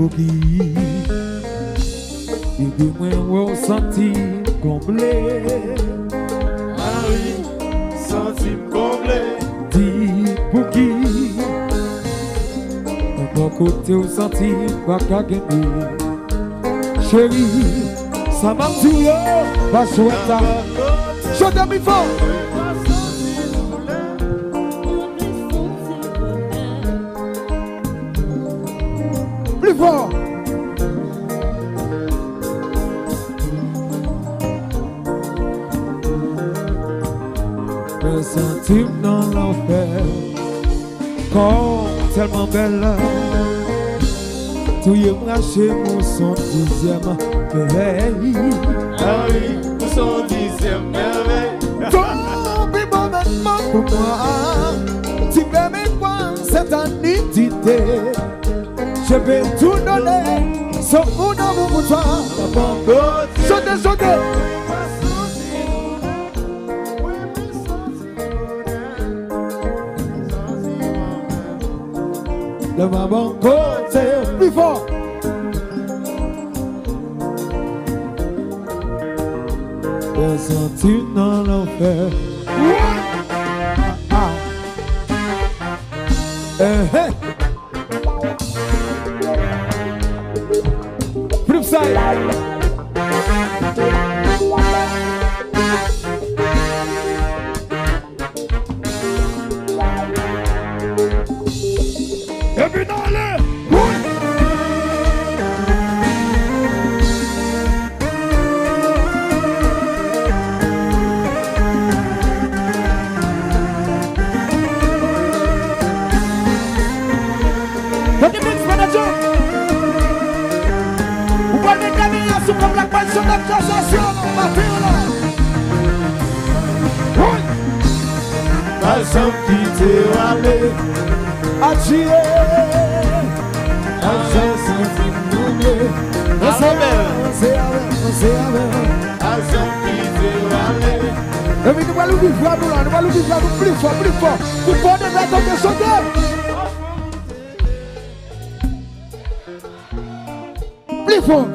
bougie. Et puis moi, on senti comblé. Ah oui, senti comblé. Dit bougie. D'un bon côté, on senti pas qu'à gagner. Chérie, ça m'a dit, pas chouette. Chante plus fort. Plus fort. Me sentir dans l'enfer, comme tellement belle. Tout y est chez mon son dixième merveille. Ah oui, pour son 10e merveille. Tombez moment pour moi. Tu permets quoi cette nudité? Je vais tout donner, sauf mon amour pour toi. Bon côté. Chantez, chantez. De ma bon côté, plus fort. Je senti dans l'enfer. Ah. Hey. Flip side. Every dollar. But the mix manager, vous parlez de sur comme la passion de cassation, oui. Pas sans quitter aller. À tirer, à senti comblé. c'est avec. Pas sans quitter aller. Et puis nous allons vivre plus fort. Vous pouvez mettre en chanter. Plus fort.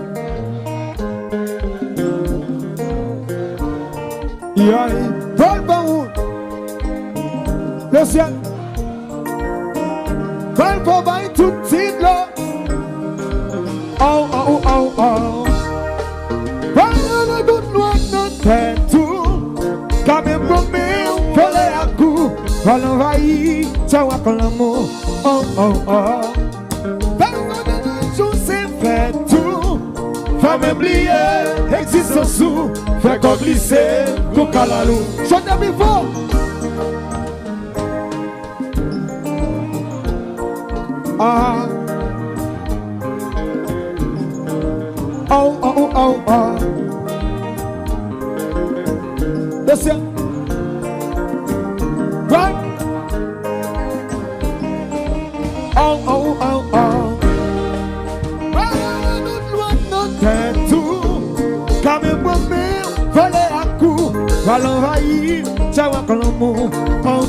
Il y a une bonne baroud. Le ciel. Val pour bain tout petit là. Oh. Val le good noir notre tête tout. Quand même promis, voler à coup. Val envahi, ça va pour l'amour. Oh. Val le jour c'est fait tout. Femme oubliée, existe sous. Fait qu'on glisser, qu'on calalou. Chante bien fort. Ah. Oh. Listen. Right. Oh. Quand même pour me voler à coup, va l'envahir, ça va comme l'amour. Oh.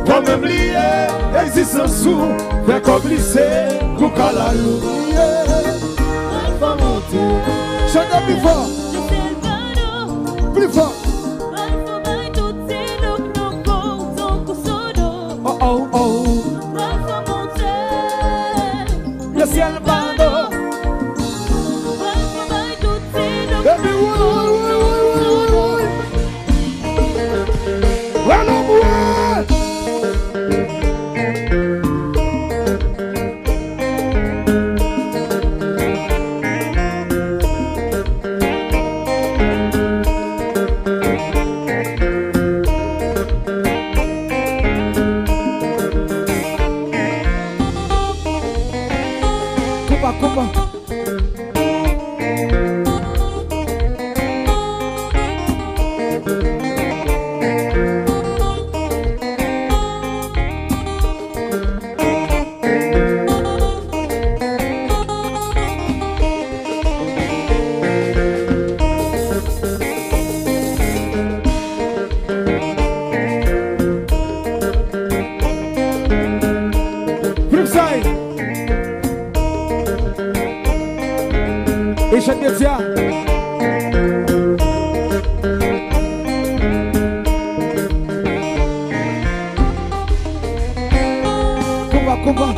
Comme oublié, existe en sous, fait qu'on glisser, qu'on calalou. Chante plus fort. Plus fort. Oh. Le ciel bando. Ketia. Compa.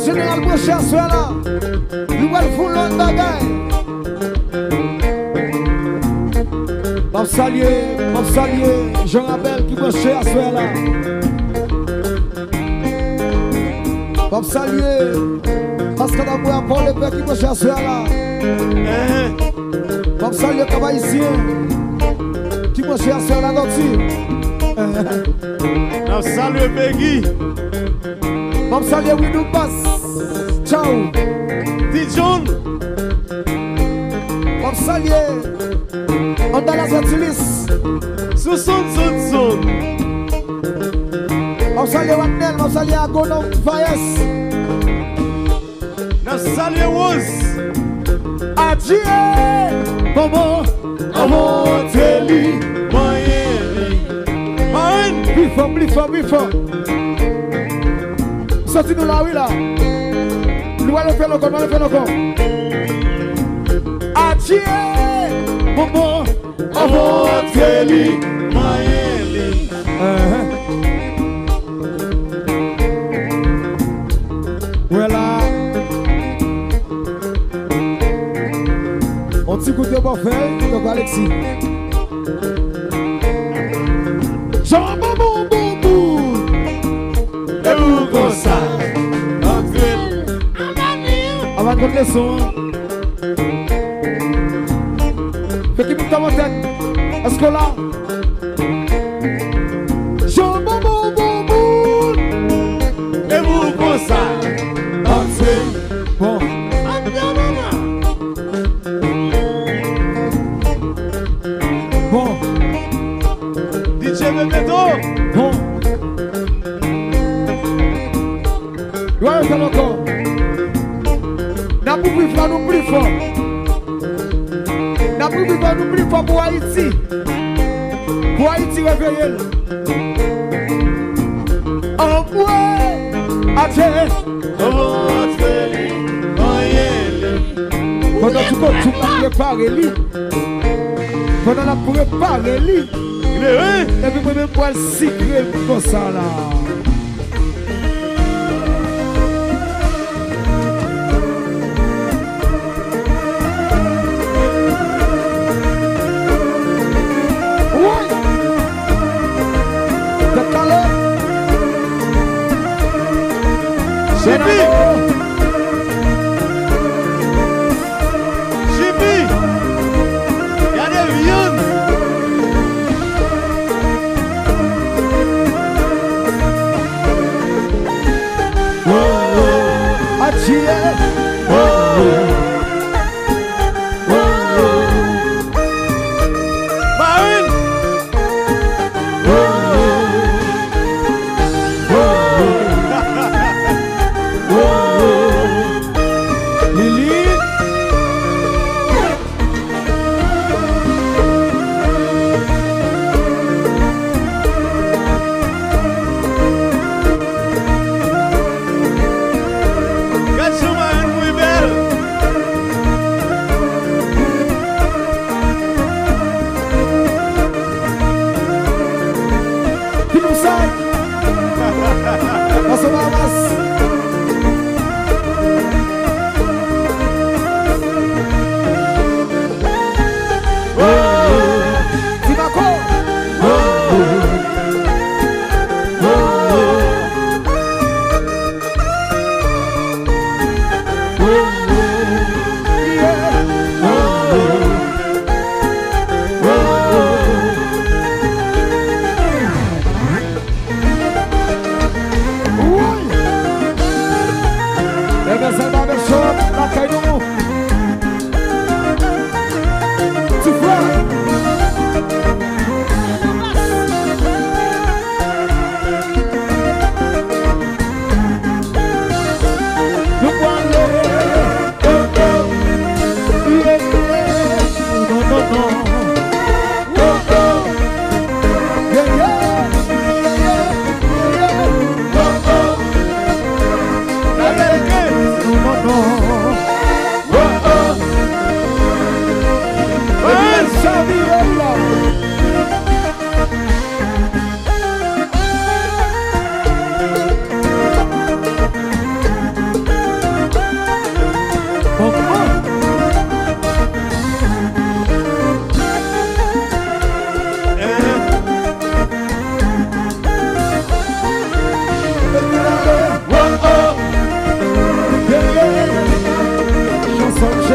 Général Boucher, sois là. Nous allons foutre l'autre bagaille. M'en saluer, je rappelle qui Boucher, sois là. M'en saluer, parce qu'on a beau pour le père qui Boucher, sois là. M'en saluer, Cavaïsien, qui Boucher, sois là, M'en saluer, Peggy. M'en saluer, oui, nous passe. Ciao. Dijon. M'en saluer. On a la Zatilis. Sousson. M'en saluer Wagner, m'en saluer Agonom Fayes. M'en saluer Rose. Adieu. Maman. Teli. Moyen. Plus fort. Sorti-nous là, oui là. Nous allons faire encore, Adieu, maman, Teli, Mayeli. Voilà. On t'y goûte bon fait, donc Alexis. Jean-Maman, et vous comme ça. Avant de les sons. Fait qu'il me tombe en tête. Est-ce que là? Jean bon. Et vous comme ça. Bon. DJ Bebeto. Bon. Ouais, c'est encore. N'a pas pu faire nous plus fort. N'a pas pu faire nous plus fort pour Haïti. Pour Haïti réveiller. Envoie à terre. Pendant tout le tu vas préparer lui. Pendant la préparer lui. Et puis même pour le secret comme ça là.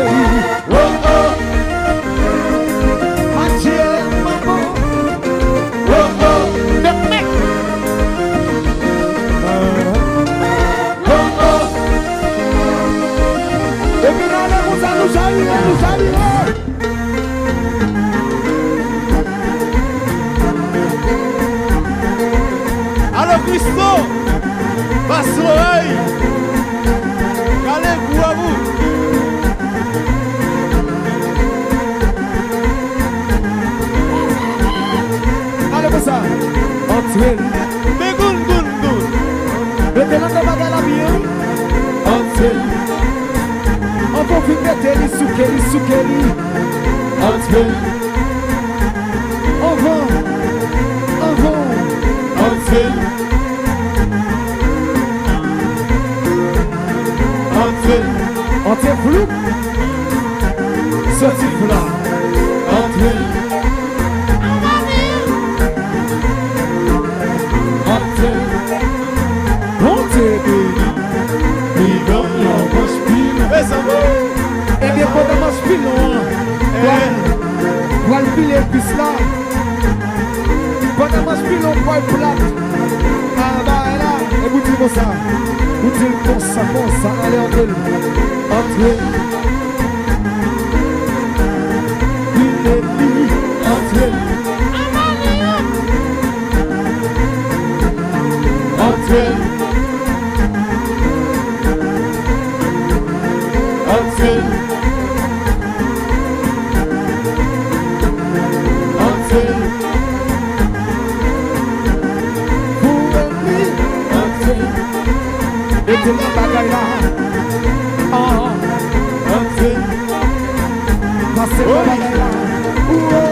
chérie. Oh oh, Adieu, maman. oh oh, the mec. Oh oh, Et puis là, nous allons nous saluer. alors Christo, passe l'oreille. Allez-vous à vous. Allez pour ça. Entrez. Mais goun goun goun. Mettez-la dans la vie. Entrez, On peut finir les soukeli. entrez, On va. entrez. Entrez, On tient flou. Sorti là. entrez. Entrez, On tient béni. vivons en conspire. Mais ça va. Eh bien, pendant mon spilon, pour le filer plus là. Pendant mon spilon, pour le plat. Ah bah là, et vous dites comme ça. Vous dites comme ça. Allez, entrez. Il est dit, Entrez, entrez. Entrez, entrez. pour lui. Et tout le bagaille là. Ah, Entrez, passez le bagaille là.